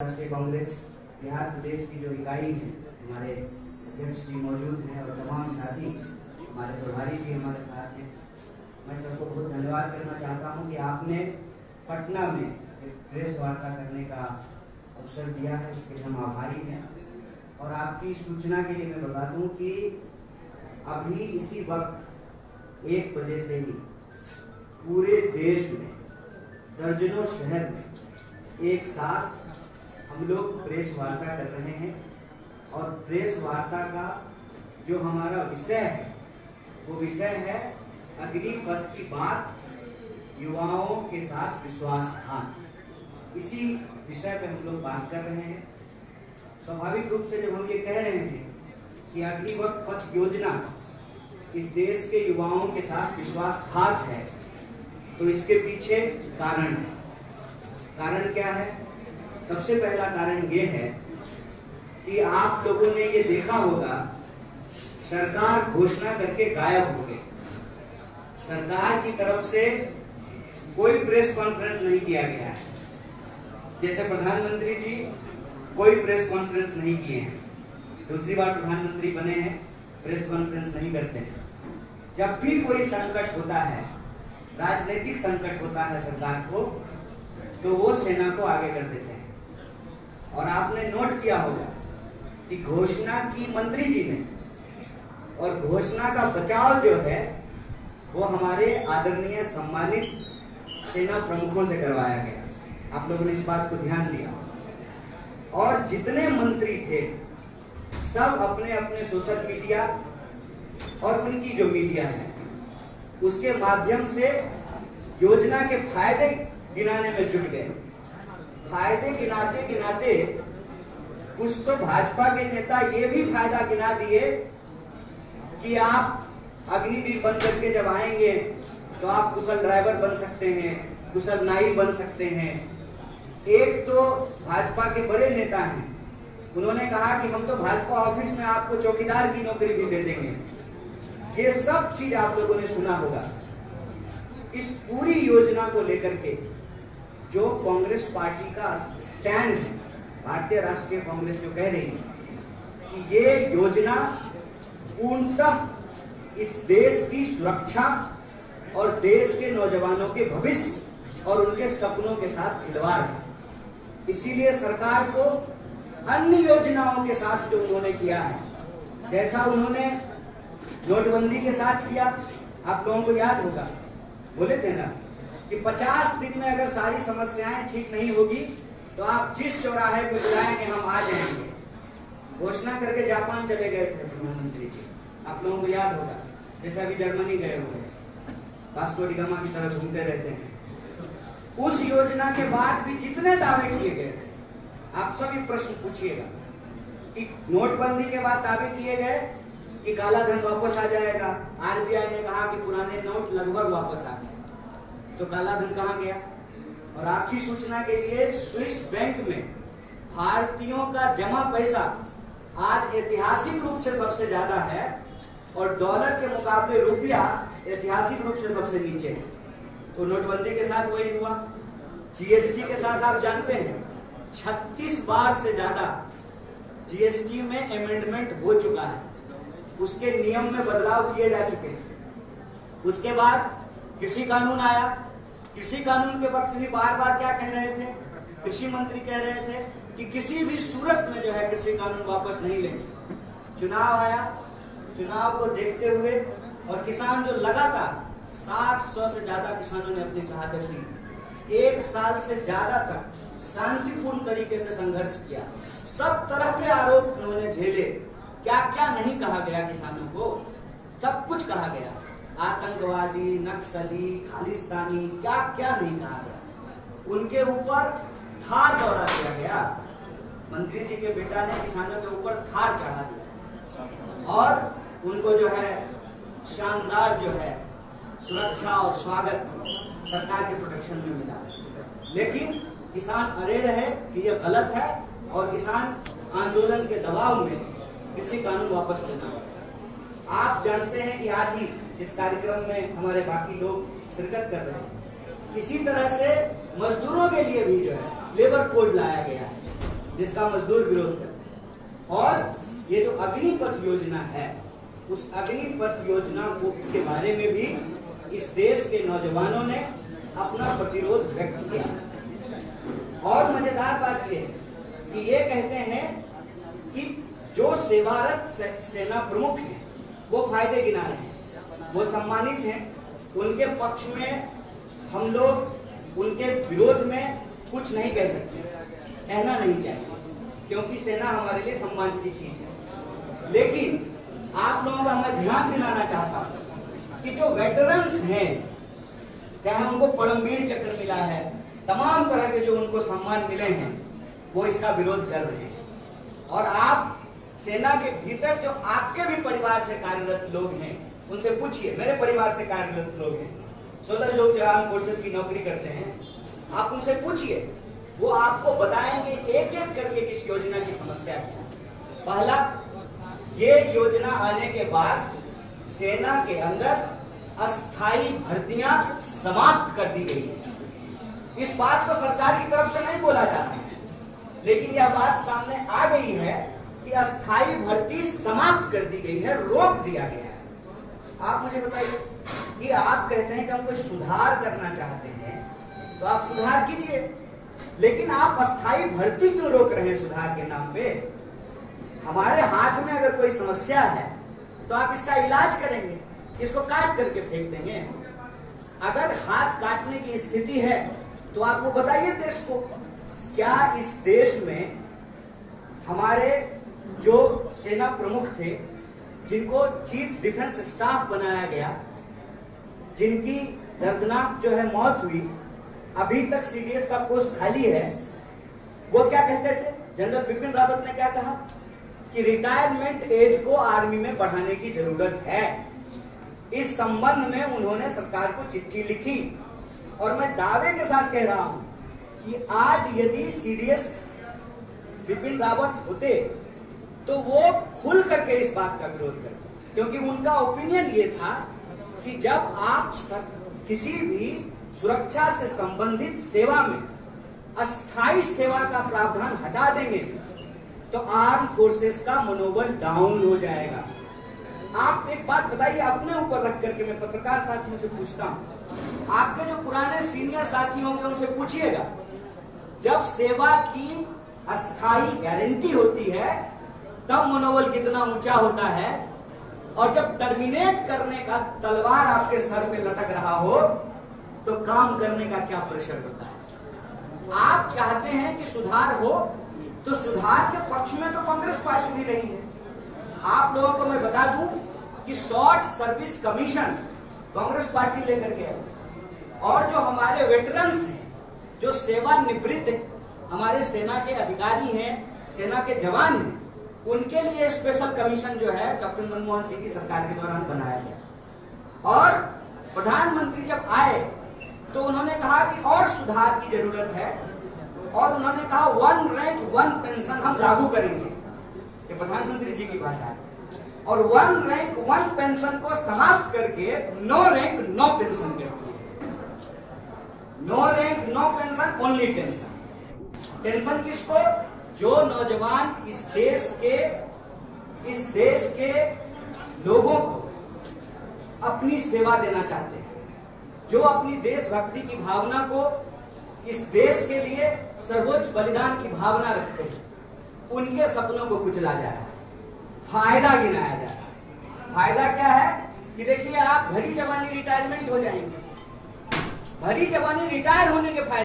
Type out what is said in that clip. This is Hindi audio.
राष्ट्रीय कांग्रेस बिहार प्रदेश की जो इकाई है, हमारे अध्यक्ष जी मौजूद हैं और तमाम साथी हमारे प्रभारी जी हमारे साथ हैं। मैं सबको बहुत धन्यवाद करना चाहता हूं कि आपने पटना में एक प्रेस वार्ता करने का अवसर दिया है, इसके हम आभारी हैं। और आपकी सूचना के लिए मैं बता दूं कि अभी इसी वक्त 1 बजे से ही पूरे देश में दर्जनों शहर में एक साथ हम लोग प्रेस वार्ता कर रहे हैं। और प्रेस वार्ता का जो हमारा विषय है वो विषय है अग्निपथ की बात, युवाओं के साथ विश्वासघात। इसी विषय पे हम लोग बात कर रहे हैं। स्वाभाविक रूप से जब हम ये कह रहे हैं कि अग्निपथ योजना इस देश के युवाओं के साथ विश्वासघात है, तो इसके पीछे कारण है। कारण क्या है? सबसे पहला कारण ये है कि आप लोगों ने ये देखा होगा, सरकार घोषणा करके गायब हो गई। सरकार की तरफ से कोई प्रेस कॉन्फ्रेंस नहीं किया गया है। जैसे प्रधानमंत्री जी कोई प्रेस कॉन्फ्रेंस नहीं किए हैं, दूसरी बार प्रधानमंत्री बने हैं, प्रेस कॉन्फ्रेंस नहीं करते हैं। जब भी कोई संकट होता है, राजनीतिक संकट होता है सरकार को, तो वो सेना को आगे कर देते हैं। और आपने नोट किया होगा कि घोषणा की मंत्री जी ने, और घोषणा का बचाव जो है वो हमारे आदरणीय सम्मानित सेना प्रमुखों से करवाया गया। आप लोगों ने इस बात को ध्यान दिया। और जितने मंत्री थे सब अपने अपने सोशल मीडिया और उनकी जो मीडिया है उसके माध्यम से योजना के फायदे गिनाने में जुट गए। फायदे गिनाते गिनाते कुछ तो भाजपा के नेता ये भी फायदा गिना दिए कि आप अग्निवीर बन करके जब आएंगे तो आप कुशल ड्राइवर बन सकते हैं, कुशल नाई बन सकते हैं। एक तो भाजपा के बड़े नेता हैं, उन्होंने कहा कि हम तो भाजपा ऑफिस में आपको चौकीदार की नौकरी भी दे देंगे। ये सब चीज आप लोगों ने सुना होगा। इस पूरी योजना को लेकर के जो कांग्रेस पार्टी का स्टैंड है, भारतीय राष्ट्रीय कांग्रेस जो कह रही है कि ये योजना पूर्णतः इस देश की सुरक्षा और देश के नौजवानों के भविष्य और उनके सपनों के साथ खिलवाड़ है। इसीलिए सरकार को अन्य योजनाओं के साथ जो उन्होंने किया है, जैसा उन्होंने नोटबंदी के साथ किया, आप लोगों को याद होगा, बोले थे ना कि 50 दिन में अगर सारी समस्याएं ठीक नहीं होगी तो आप जिस चौराहे पे बुलाएंगे हम आ जाएंगे। घोषणा करके जापान चले गए थे प्रधानमंत्री जी, आप लोगों को याद होगा। जैसे अभी जर्मनी गए हुए हैं, वास्को डी गामा की तरह घूमते रहते हैं। उस योजना के बाद भी जितने दावे किए गए थे, आप सभी प्रश्न पूछिएगा कि नोटबंदी के बाद दावे किए गए कि काला धन वापस आ जाएगा। आरबीआई ने कहा कि पुराने नोट लगभग वापस आ गए, तो काला धन कहां गया? और आपकी सूचना के लिए स्विस बैंक में भारतीयों का जमा पैसा आज ऐतिहासिक रूप से सबसे ज्यादा है और डॉलर के मुकाबले रुपया ऐतिहासिक रूप से सबसे नीचे है। तो नोटबंदी के साथ वही हुआ। जीएसटी के साथ आप जानते हैं 36 बार से ज्यादा जीएसटी में अमेंडमेंट हो चुका है, उसके नियम में बदलाव किए जा चुके हैं। उसके बाद कृषि कानून आया। कृषि कानून के वक्त भी बार बार क्या कह रहे थे? कृषि मंत्री कह रहे थे कि किसी भी सूरत में जो है कृषि कानून वापस नहीं लेंगे। चुनाव आया, चुनाव को देखते हुए और किसान जो लगातार 700 से ज्यादा किसानों ने अपनी शहादत दी। 1 साल से ज्यादा तक शांतिपूर्ण तरीके से संघर्ष किया। सब तरह के आरोप उन्होंने झेले। क्या क्या नहीं कहा गया किसानों को, सब कुछ कहा गया। आतंकवादी, नक्सली, खालिस्तानी, क्या क्या नहीं कहा गया। उनके ऊपर थार दौरा किया गया। मंत्री जी के बेटा ने किसानों के ऊपर थार चढ़ा दिया और उनको जो है शानदार जो है सुरक्षा और स्वागत सरकार के प्रोटेक्शन में मिला। लेकिन किसान अड़े रहे कि यह गलत है और किसान आंदोलन के दबाव में कृषि कानून वापस लेना। आप जानते हैं कि आज ही जिस कार्यक्रम में हमारे बाकी लोग शिरकत कर रहे हैं, इसी तरह से मजदूरों के लिए भी जो है लेबर कोड लाया गया है। जिसका मजदूर विरोध करते हैं। और ये जो अग्निपथ योजना है, उस अग्निपथ योजना के बारे में भी इस देश के नौजवानों ने अपना प्रतिरोध व्यक्त किया। और मजेदार बात यह है कि ये कहते हैं कि जो सेवारत सेना प्रमुख हैं वो फायदे गिना रहे हैं, वो सम्मानित हैं, उनके पक्ष में हम लोग उनके विरोध में कुछ नहीं कह सकते, कहना नहीं चाहिए, क्योंकि सेना हमारे लिए सम्मान की चीज है। लेकिन आप लोगों का मैं ध्यान दिलाना चाहता हूं कि जो वेटरन्स हैं, चाहे उनको परमवीर चक्र मिला है, तमाम तरह के जो उनको सम्मान मिले हैं, वो इसका विरोध कर रहे हैं। और आप सेना के भीतर जो आपके भी परिवार से कार्यरत लोग हैं, उनसे पूछिए, मेरे परिवार से कार्यरत लोग हैं, 16 लोग जो आर्म फोर्सेस की नौकरी करते हैं, आप उनसे पूछिए, वो आपको बताएंगे एक एक करके इस योजना की समस्या क्या है। पहला, ये योजना आने के बाद सेना के अंदर अस्थायी भर्तियां समाप्त कर दी गई है। इस बात को सरकार की तरफ से नहीं बोला जाता है, लेकिन यह बात सामने आ गई है कि अस्थायी भर्ती समाप्त कर दी गई है, रोक दिया गया है। आप मुझे बताइए कि आप कहते हैं कि हम कोई सुधार करना चाहते हैं, तो आप सुधार कीजिए, लेकिन आप अस्थायी भर्ती क्यों रोक रहे हैं सुधार के नाम पे? हमारे हाथ में अगर कोई समस्या है तो आप इसका इलाज करेंगे, इसको काट करके फेंक देंगे। अगर हाथ काटने की स्थिति है तो आप वो बताइए देश को, क्या इस देश में हमारे जो सेना प्रमुख थे, जिनको चीफ डिफेंस स्टाफ बनाया गया, जिनकी दर्दनाक जो है मौत हुई, अभी तक सीडीएस का पोस्ट खाली है, वो क्या कहते थे? जनरल बिपिन रावत ने क्या कहा कि रिटायरमेंट एज को आर्मी में बढ़ाने की जरूरत है। इस संबंध में उन्होंने सरकार को चिट्ठी लिखी, और मैं दावे के साथ कह रहा हूं कि आज यदि सीडीएस बिपिन रावत होते तो वो खुल करके इस बात का विरोध करते, क्योंकि उनका ओपिनियन ये था कि जब आप किसी भी सुरक्षा से संबंधित सेवा में अस्थायी सेवा का प्रावधान हटा देंगे तो आर्म फोर्सेस का मनोबल डाउन हो जाएगा। आप एक बात बताइए, अपने ऊपर रख करके मैं पत्रकार साथियों से पूछता हूं, आपके जो पुराने सीनियर साथी होंगे उनसे पूछिएगा, जब सेवा की अस्थायी गारंटी होती है तब मनोबल कितना ऊंचा होता है, और जब टर्मिनेट करने का तलवार आपके सर पे लटक रहा हो तो काम करने का क्या प्रेशर होता है। आप चाहते हैं कि सुधार हो, तो सुधार के पक्ष में तो कांग्रेस पार्टी भी रही है। आप लोगों को मैं बता दूं कि short service commission Congress party लेकर के आई, और जो हमारे वेटरन्स हैं, जो सेवानिवृत्त हमारे सेना के अधिकारी हैं, सेना के जवान हैं, उनके लिए स्पेशल कमीशन जो है कैप्टन मनमोहन सिंह की सरकार के दौरान बनाया गया। और प्रधानमंत्री जब आए तो उन्होंने कहा कि और सुधार की जरूरत है, और उन्होंने कहा 1 रैंक 1 पेंशन हम लागू करेंगे, ये प्रधानमंत्री जी की भाषा है, और 1 रैंक 1 पेंशन को समाप्त करके 9 रैंक 9 पेंशन कर दिए। 9 rank 9 pension, only tension. Tension किसको? जो नौजवान इस देश के लोगों को अपनी सेवा देना चाहते हैं, जो अपनी देशभक्ति की भावना को, इस देश के लिए सर्वोच्च बलिदान की भावना रखते हैं, उनके सपनों को कुचला जा रहा है, फायदा गिनाया जा रहा है। फायदा क्या है कि देखिए, आप भरी जवानी रिटायरमेंट हो जाएंगे, भरी जवानी रिटायर होने के फायदे